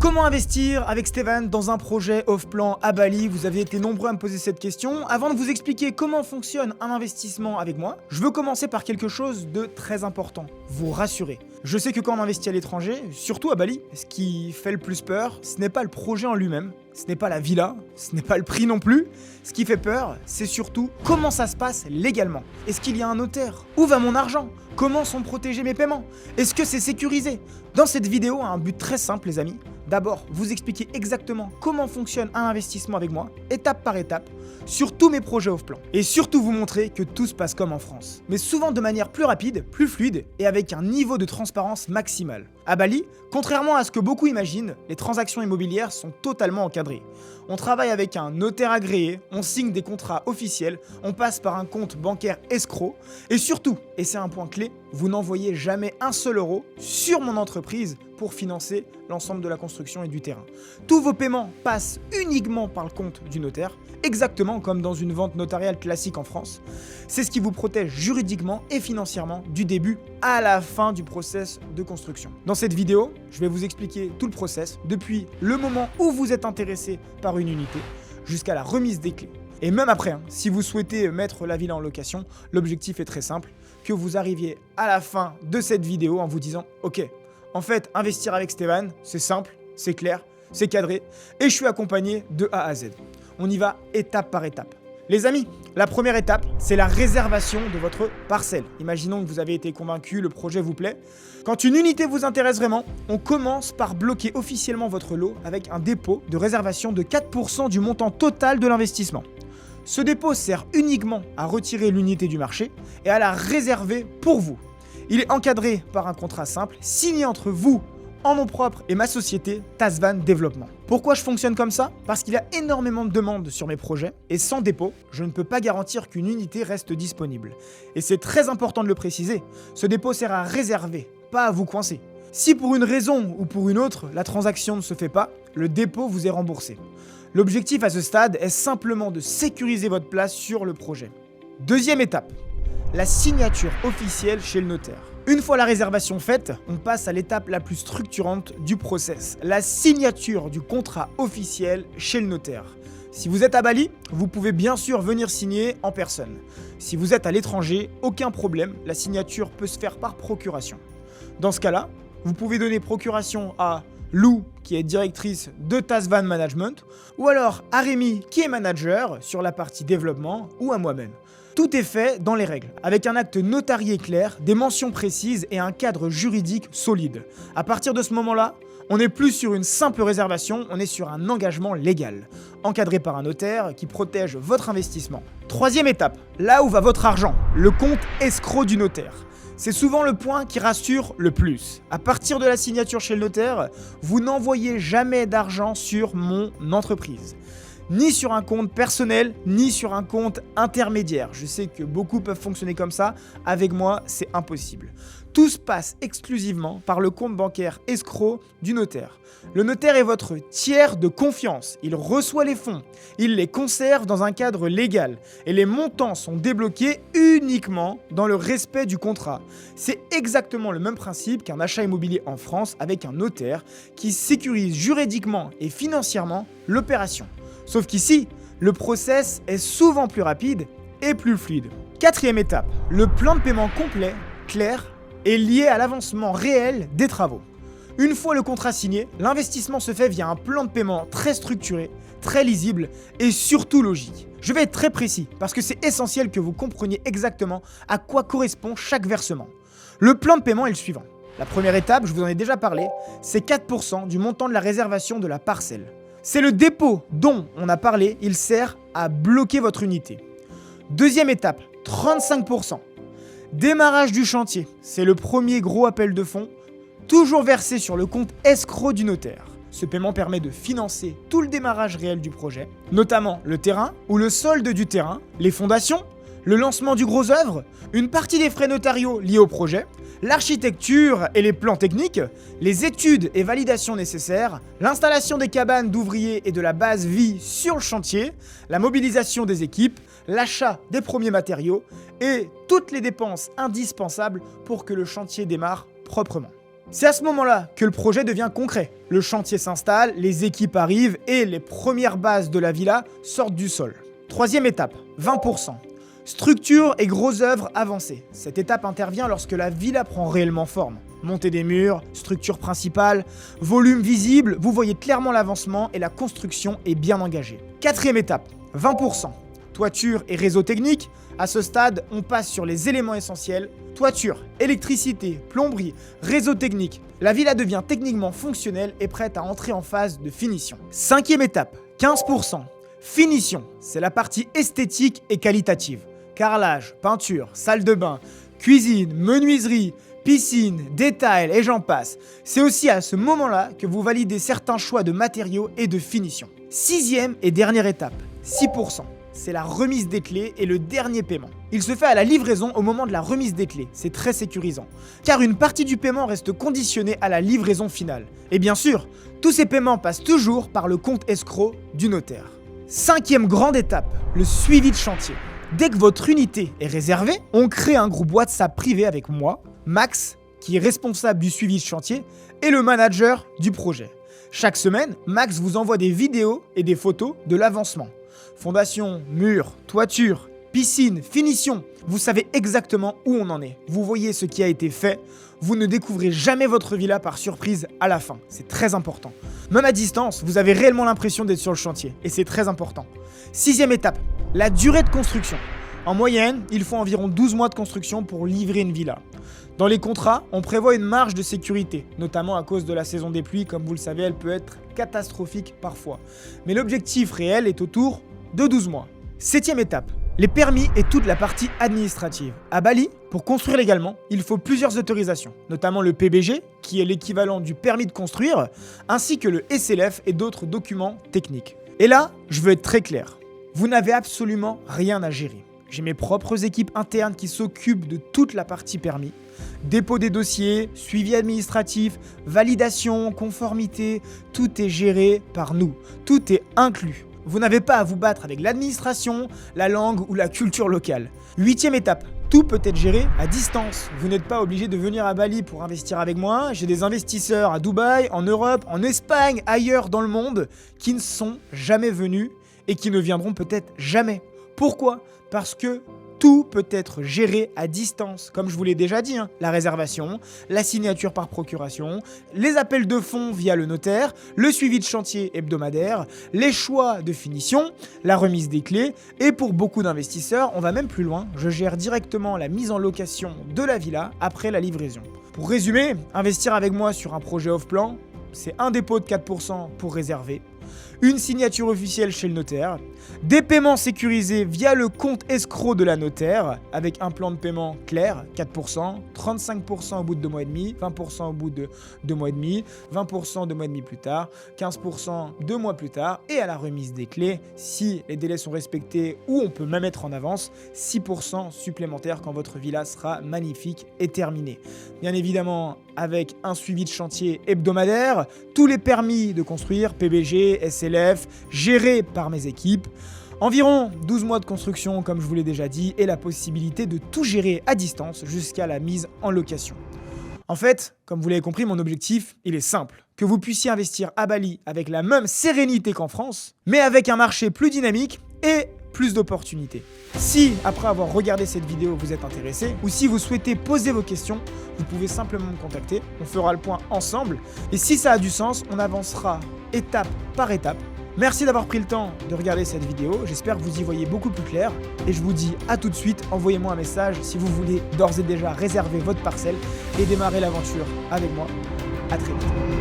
Comment investir avec Stéphane dans un projet off-plan à Bali? Vous avez été nombreux à me poser cette question. Avant de vous expliquer comment fonctionne un investissement avec moi, je veux commencer par quelque chose de très important, vous rassurer. Je sais que quand on investit à l'étranger, surtout à Bali, ce qui fait le plus peur, ce n'est pas le projet en lui-même, ce n'est pas la villa, ce n'est pas le prix non plus. Ce qui fait peur, c'est surtout comment ça se passe légalement. Est-ce qu'il y a un notaire? Où va mon argent? Comment sont protégés mes paiements? Est-ce que c'est sécurisé? Dans cette vidéo, un but très simple les amis. D'abord, vous expliquer exactement comment fonctionne un investissement avec moi, étape par étape, sur tous mes projets off-plan. Et surtout vous montrer que tout se passe comme en France. Mais souvent de manière plus rapide, plus fluide et avec un niveau de transparence maximal. À Bali, contrairement à ce que beaucoup imaginent, les transactions immobilières sont totalement encadrées. On travaille avec un notaire agréé, on signe des contrats officiels, on passe par un compte bancaire escroc, et surtout, et c'est un point clé, vous n'envoyez jamais un seul euro sur mon entreprise pour financer l'ensemble de la construction et du terrain. Tous vos paiements passent uniquement par le compte du notaire, exactement comme dans une vente notariale classique en France. C'est ce qui vous protège juridiquement et financièrement du début à la fin du process de construction. Dans cette vidéo, je vais vous expliquer tout le process, depuis le moment où vous êtes intéressé par une unité jusqu'à la remise des clés. Et même après, si vous souhaitez mettre la villa en location, l'objectif est très simple, que vous arriviez à la fin de cette vidéo en vous disant « Ok, en fait, investir avec Stéphane, c'est simple, c'est clair, c'est cadré, et je suis accompagné de A à Z. » On y va étape par étape. Les amis, la première étape, c'est la réservation de votre parcelle. Imaginons que vous avez été convaincu, le projet vous plaît. Quand une unité vous intéresse vraiment, on commence par bloquer officiellement votre lot avec un dépôt de réservation de 4% du montant total de l'investissement. Ce dépôt sert uniquement à retirer l'unité du marché et à la réserver pour vous. Il est encadré par un contrat simple signé entre vous, en nom propre, et ma société Tazvan Développement. Pourquoi je fonctionne comme ça? Parce qu'il y a énormément de demandes sur mes projets et sans dépôt, je ne peux pas garantir qu'une unité reste disponible. Et c'est très important de le préciser, ce dépôt sert à réserver, pas à vous coincer. Si pour une raison ou pour une autre, la transaction ne se fait pas, le dépôt vous est remboursé. L'objectif à ce stade est simplement de sécuriser votre place sur le projet. Deuxième étape, la signature officielle chez le notaire. Une fois la réservation faite, on passe à l'étape la plus structurante du process, la signature du contrat officiel chez le notaire. Si vous êtes à Bali, vous pouvez bien sûr venir signer en personne. Si vous êtes à l'étranger, aucun problème, la signature peut se faire par procuration. Dans ce cas-là, vous pouvez donner procuration à Lou, qui est directrice de Tazvan Management, ou alors à Rémi, qui est manager sur la partie développement, ou à moi-même. Tout est fait dans les règles, avec un acte notarié clair, des mentions précises et un cadre juridique solide. À partir de ce moment-là, on n'est plus sur une simple réservation, on est sur un engagement légal, encadré par un notaire qui protège votre investissement. Troisième étape, là où va votre argent, le compte escroc du notaire. C'est souvent le point qui rassure le plus. À partir de la signature chez le notaire, vous n'envoyez jamais d'argent sur mon entreprise. Ni sur un compte personnel, ni sur un compte intermédiaire. Je sais que beaucoup peuvent fonctionner comme ça, avec moi, c'est impossible. Tout se passe exclusivement par le compte bancaire escroc du notaire. Le notaire est votre tiers de confiance. Il reçoit les fonds, il les conserve dans un cadre légal et les montants sont débloqués uniquement dans le respect du contrat. C'est exactement le même principe qu'un achat immobilier en France avec un notaire qui sécurise juridiquement et financièrement l'opération. Sauf qu'ici, le process est souvent plus rapide et plus fluide. Quatrième étape, le plan de paiement complet, clair et lié à l'avancement réel des travaux. Une fois le contrat signé, l'investissement se fait via un plan de paiement très structuré, très lisible et surtout logique. Je vais être très précis parce que c'est essentiel que vous compreniez exactement à quoi correspond chaque versement. Le plan de paiement est le suivant. La première étape, je vous en ai déjà parlé, c'est 4% du montant de la réservation de la parcelle. C'est le dépôt dont on a parlé, il sert à bloquer votre unité. Deuxième étape, 35%. Démarrage du chantier, c'est le premier gros appel de fonds, toujours versé sur le compte escroc du notaire. Ce paiement permet de financer tout le démarrage réel du projet, notamment le terrain ou le solde du terrain, les fondations, le lancement du gros œuvre, une partie des frais notariaux liés au projet, l'architecture et les plans techniques, les études et validations nécessaires, l'installation des cabanes d'ouvriers et de la base vie sur le chantier, la mobilisation des équipes, l'achat des premiers matériaux et toutes les dépenses indispensables pour que le chantier démarre proprement. C'est à ce moment-là que le projet devient concret. Le chantier s'installe, les équipes arrivent et les premières bases de la villa sortent du sol. Troisième étape, 20%. Structure et gros œuvres avancées. Cette étape intervient lorsque la villa prend réellement forme. Montée des murs, structure principale, volume visible, vous voyez clairement l'avancement et la construction est bien engagée. Quatrième étape, 20%. Toiture et réseau technique. À ce stade, on passe sur les éléments essentiels. Toiture, électricité, plomberie, réseau technique. La villa devient techniquement fonctionnelle et prête à entrer en phase de finition. Cinquième étape, 15%. Finition, c'est la partie esthétique et qualitative. Carrelage, peinture, salle de bain, cuisine, menuiserie, piscine, détails et j'en passe. C'est aussi à ce moment-là que vous validez certains choix de matériaux et de finition. Sixième et dernière étape, 6%. C'est la remise des clés et le dernier paiement. Il se fait à la livraison au moment de la remise des clés, c'est très sécurisant, car une partie du paiement reste conditionnée à la livraison finale. Et bien sûr, tous ces paiements passent toujours par le compte escroc du notaire. Cinquième grande étape, le suivi de chantier. Dès que votre unité est réservée, on crée un groupe WhatsApp privé avec moi, Max, qui est responsable du suivi de chantier, et le manager du projet. Chaque semaine, Max vous envoie des vidéos et des photos de l'avancement. Fondation, mur, toiture, piscine, finition. Vous savez exactement où on en est. Vous voyez ce qui a été fait. Vous ne découvrez jamais votre villa par surprise à la fin. C'est très important. Même à distance, vous avez réellement l'impression d'être sur le chantier. Et c'est très important. Sixième étape, la durée de construction. En moyenne, il faut environ 12 mois de construction pour livrer une villa. Dans les contrats, on prévoit une marge de sécurité, notamment à cause de la saison des pluies. Comme vous le savez, elle peut être catastrophique parfois. Mais l'objectif réel est autour de 12 mois. Septième étape, les permis et toute la partie administrative. À Bali, pour construire légalement, il faut plusieurs autorisations, notamment le PBG, qui est l'équivalent du permis de construire, ainsi que le SLF et d'autres documents techniques. Et là, je veux être très clair, vous n'avez absolument rien à gérer. J'ai mes propres équipes internes qui s'occupent de toute la partie permis, dépôt des dossiers, suivi administratif, validation, conformité, tout est géré par nous, tout est inclus. Vous n'avez pas à vous battre avec l'administration, la langue ou la culture locale. Huitième étape, tout peut être géré à distance. Vous n'êtes pas obligé de venir à Bali pour investir avec moi. J'ai des investisseurs à Dubaï, en Europe, en Espagne, ailleurs dans le monde, qui ne sont jamais venus et qui ne viendront peut-être jamais. Pourquoi ? Parce que tout peut être géré à distance, comme je vous l'ai déjà dit, la réservation, la signature par procuration, les appels de fonds via le notaire, le suivi de chantier hebdomadaire, les choix de finition, la remise des clés, et pour beaucoup d'investisseurs, on va même plus loin, je gère directement la mise en location de la villa après la livraison. Pour résumer, investir avec moi sur un projet off-plan, c'est un dépôt de 4% pour réserver, une signature officielle chez le notaire, des paiements sécurisés via le compte escroc de la notaire avec un plan de paiement clair, 4%, 35% au bout de 2 mois et demi, 20% au bout de 2 mois et demi, 20% 2 mois et demi plus tard, 15% 2 mois plus tard et à la remise des clés, si les délais sont respectés ou on peut même mettre en avance, 6% supplémentaires quand votre villa sera magnifique et terminée. Bien évidemment, avec un suivi de chantier hebdomadaire, tous les permis de construire, PBG, SLF, gérés par mes équipes, environ 12 mois de construction comme je vous l'ai déjà dit et la possibilité de tout gérer à distance jusqu'à la mise en location. En fait, comme vous l'avez compris, mon objectif, il est simple. Que vous puissiez investir à Bali avec la même sérénité qu'en France, mais avec un marché plus dynamique et plus d'opportunités. Si, après avoir regardé cette vidéo, vous êtes intéressé, ou si vous souhaitez poser vos questions, vous pouvez simplement me contacter, on fera le point ensemble, et si ça a du sens, on avancera étape par étape. Merci d'avoir pris le temps de regarder cette vidéo, j'espère que vous y voyez beaucoup plus clair, et je vous dis à tout de suite, envoyez-moi un message si vous voulez d'ores et déjà réserver votre parcelle et démarrer l'aventure avec moi. À très vite.